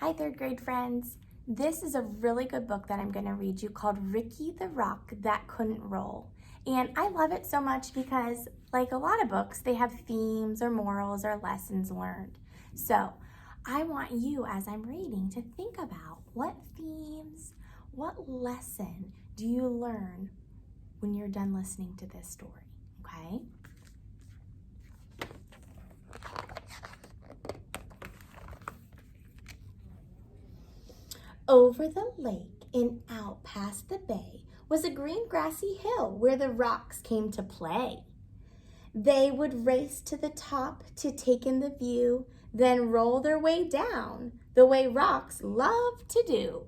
Hi, third grade friends. This is a really good book that I'm going to read you called Ricky the Rock That Couldn't Roll. And I love it so much because, like a lot of books, they have themes or morals or lessons learned. So I want you, as I'm reading, to think about what themes, what lesson do you learn when you're done listening to this story, okay? Over the lake and out past the bay was a green grassy hill where the rocks came to play. They would race to the top to take in the view, then roll their way down the way rocks love to do.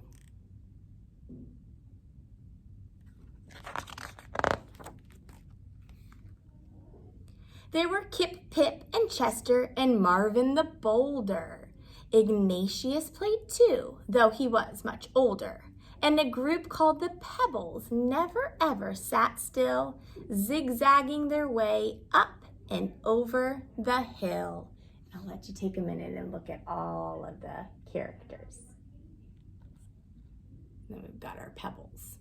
There were Kip, Pip, and Chester, and Marvin the Boulder. Ignatius played too, though he was much older. And a group called the Pebbles never ever sat still, zigzagging their way up and over the hill. I'll let you take a minute and look at all of the characters. Then we've got our Pebbles.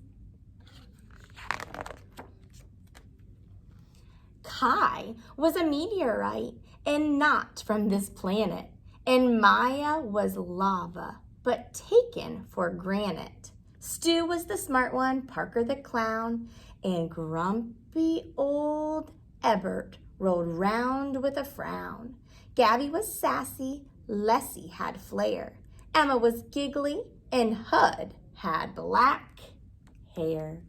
Kai was a meteorite and not from this planet. And Maya was lava, but taken for granite. Stu was the smart one, Parker the clown, and grumpy old Ebert rolled round with a frown. Gabby was sassy, Lessie had flair. Emma was giggly, and Hud had black hair.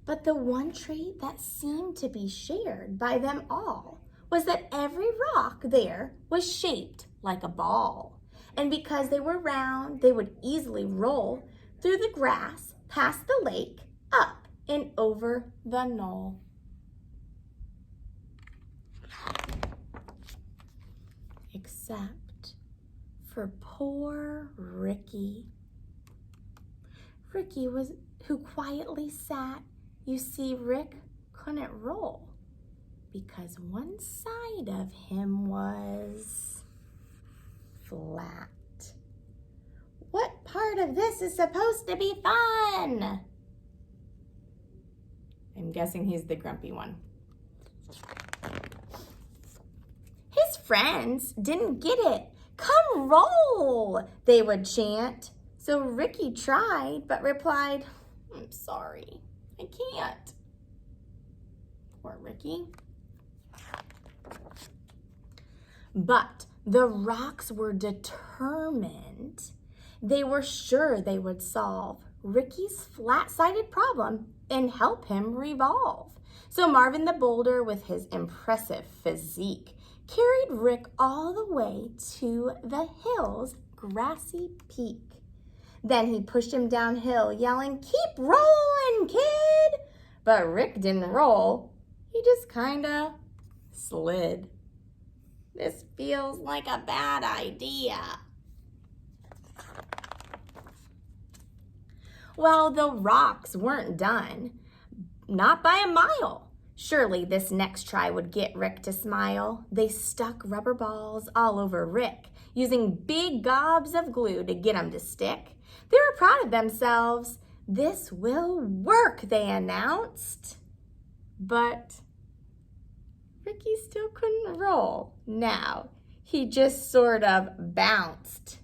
But the one trait that seemed to be shared by them all was that every rock there was shaped like a ball. And because they were round, they would easily roll through the grass, past the lake, up and over the knoll. Except for poor Ricky. Ricky was who quietly sat. You see, Rick couldn't roll because one side of him was flat. What part of this is supposed to be fun? I'm guessing he's the grumpy one. His friends didn't get it. Come roll, they would chant. So Ricky tried, but replied, I'm sorry. I can't. Poor Ricky. But the rocks were determined. They were sure they would solve Ricky's flat-sided problem and help him revolve. So Marvin the Boulder, with his impressive physique, carried Rick all the way to the hill's grassy peak. Then he pushed him downhill, yelling, keep rolling, kid! But Rick didn't roll. He just kinda slid. This feels like a bad idea. Well, the rocks weren't done. Not by a mile. Surely this next try would get Rick to smile. They stuck rubber balls all over Rick, using big gobs of glue to get him to stick. They were proud of themselves. This will work, they announced. But Ricky still couldn't roll. Now, he just sort of bounced.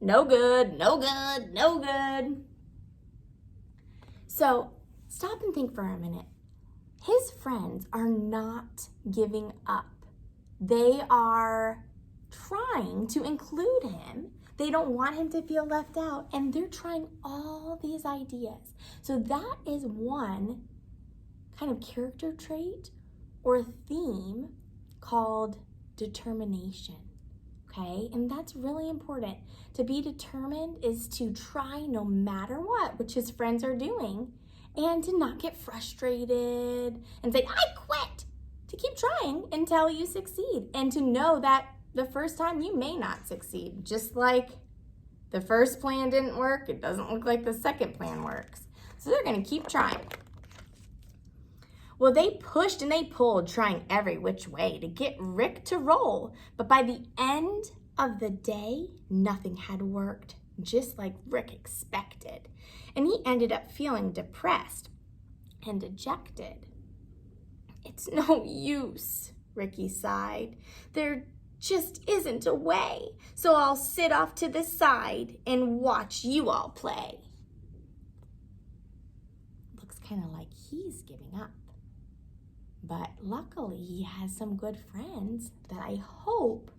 No good, no good, no good. So, stop and think for a minute. His friends are not giving up. They are trying to include him. They don't want him to feel left out, and they're trying all these ideas. So that is one kind of character trait or theme called determination, okay? And that's really important. To be determined is to try no matter what, which his friends are doing, and to not get frustrated and say, I quit, to keep trying until you succeed, and to know that the first time you may not succeed. Just like the first plan didn't work, it doesn't look like the second plan works. So they're gonna keep trying. Well, they pushed and they pulled, trying every which way to get Rick to roll. But by the end of the day, nothing had worked, just like Rick expected. And he ended up feeling depressed and dejected. "It's no use," Ricky sighed. "There just isn't a way, so I'll sit off to the side and watch you all play." Looks kind of like he's giving up. But luckily, he has some good friends that I hope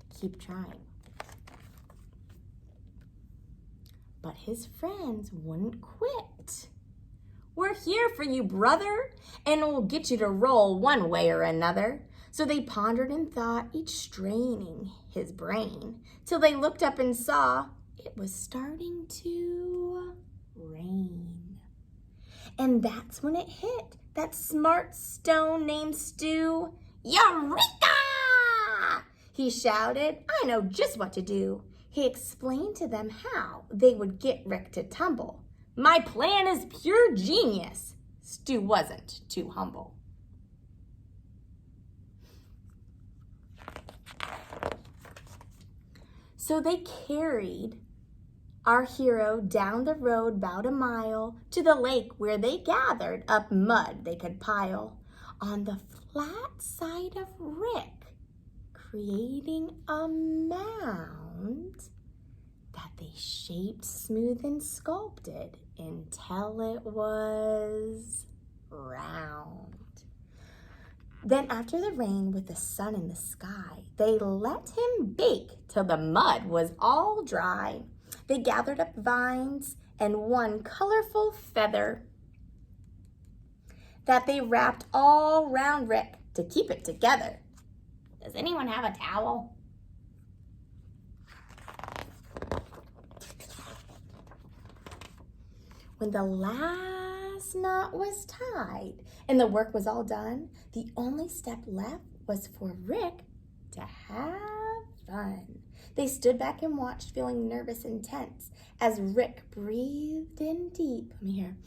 keep trying. But his friends wouldn't quit. "We're here for you, brother, and we'll get you to roll one way or another." So they pondered and thought, each straining his brain, till they looked up and saw it was starting to rain. And that's when it hit that smart stone named Stu. "Eureka!" he shouted. "I know just what to do." He explained to them how they would get Rick to tumble. "My plan is pure genius." Stu wasn't too humble. So they carried our hero down the road about a mile to the lake where they gathered up mud they could pile on the flat side of Rick, creating a mound that they shaped, smooth, and sculpted until it was round. Then after the rain with the sun in the sky, they let him bake till the mud was all dry. They gathered up vines and one colorful feather that they wrapped all round Rick to keep it together. Does anyone have a towel? When the last knot was tied and the work was all done, the only step left was for Rick to have fun. They stood back and watched, feeling nervous and tense, as Rick breathed in deep. Let me hear.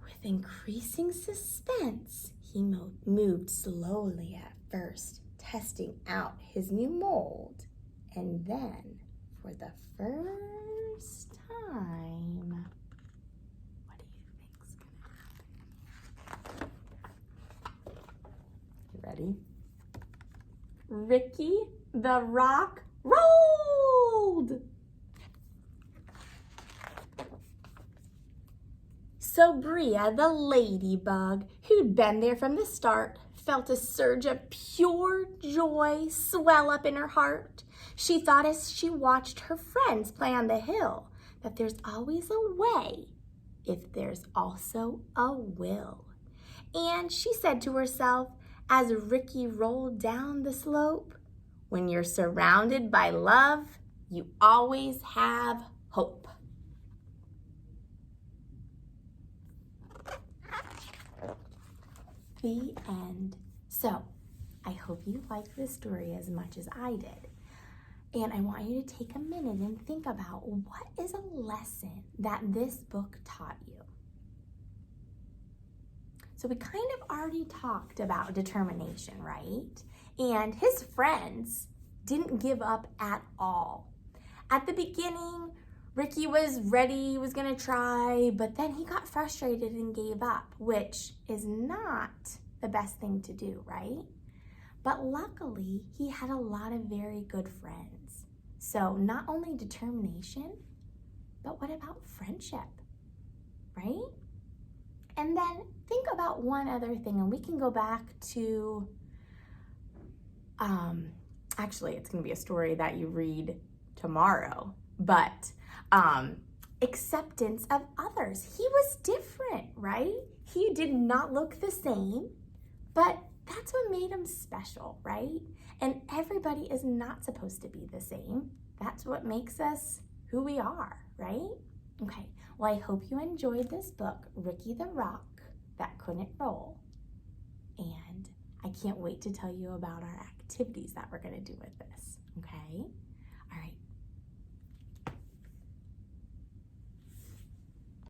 With increasing suspense, he moved slowly at first, testing out his new mold. And then, for the first time, what do you think's gonna happen? You ready? Ricky the Rock rolled! So Bria the ladybug, who'd been there from the start, felt a surge of pure joy swell up in her heart. She thought as she watched her friends play on the hill that there's always a way if there's also a will. And she said to herself as Ricky rolled down the slope, when you're surrounded by love, you always have hope. The end. So, I hope you liked this story as much as I did. And I want you to take a minute and think about what is a lesson that this book taught you. So we kind of already talked about determination, right? And his friends didn't give up at all. At the beginning, Ricky was ready, was gonna try, but then he got frustrated and gave up, which is not the best thing to do, right? But luckily, he had a lot of very good friends. So not only determination, but what about friendship, right? And then think about one other thing, and we can go back to, actually, it's gonna be a story that you read tomorrow, but acceptance of others. He was different, right? He did not look the same, but that's what made him special, right? And everybody is not supposed to be the same. That's what makes us who we are, right? Okay, well, I hope you enjoyed this book, Ricky the Rock That Couldn't Roll. And I can't wait to tell you about our activities that we're gonna do with this, okay?